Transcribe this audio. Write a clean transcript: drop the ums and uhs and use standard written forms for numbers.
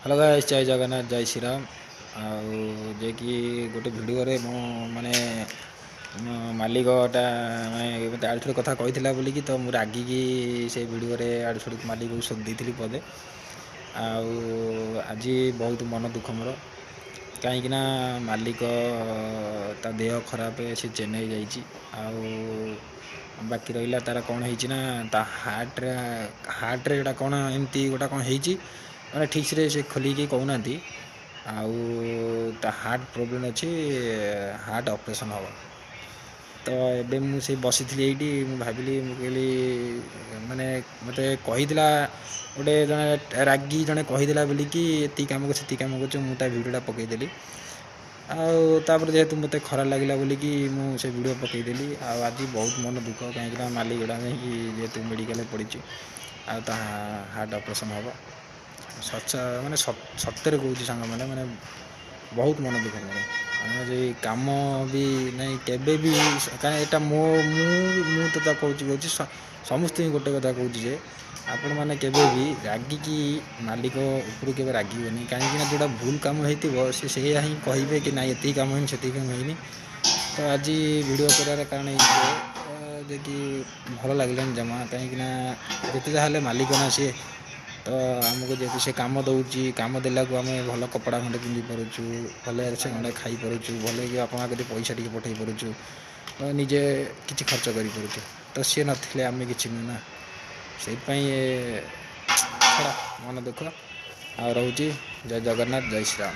Hello guys, जय जगन्नाथ, जय श्रीराम। जे कि गोटे भिडियो मु माने मालिकटा माने मत आड़ छड़ कथा कही बोलिकी तो मुझे रागिकी से भिडियो आड़ छड़ मालिक को सोधी पदे आज बहुत मन दुख मोर कहीं मालिक ता देह खराब से चेन्नई जाइए बाकी रहा तार कौन है हार्ट्रे गोटा कौन एमती गोटा कौन है मैंने ठीक से खोलिकी कहूना हार्ट प्रोब्लेम अच्छी हार्ट ऑपरेशन हम तो एबे मुझे बसी थी भाविली मुझे माने मत कही गोटे जड़े रागी जड़े कहीदेला बोलिकी ये कम कर से कम कर मुझे भिडियोटा पकईदेली आपर जेहेतु मत खराब लगे बोलिकी मुझे भिडियो पकईदेली आज बहुत मन दुख कहीं मालिक गुड़ा जेहेतु मेडिकल पड़ी हार्ट ऑपरेशन हम माने सत्य कौच सांग मैंने बहुत मन दुख मोर कम भी नहीं केबे भी कहीं मो तो कहूँ समस्त गोटे कथा कहूँ आपण मैंने केबे भी रागिकी मालिक उपरू के रागनी कहीं जोड़ा भूल कम हो से ही कहे कि ना ये कम होनी से कम होनी तो आज वीडियो कर कारण जे कि भल लगे जमा कहीं जिते जहाँ मालिक ना सी तो आमको जेहतु से कम दौर कम देला आम भल कपड़ा खंडे पिंधि पारुचु भले से खंडे खाई पारुचु भले कि आप पैसा टे पठे पारुचु निजे किसी खर्च कर तो सी ना आम कि नुह ना से छड़ा मन दुख आ रोचे जय जगन्नाथ, जय श्रीराम।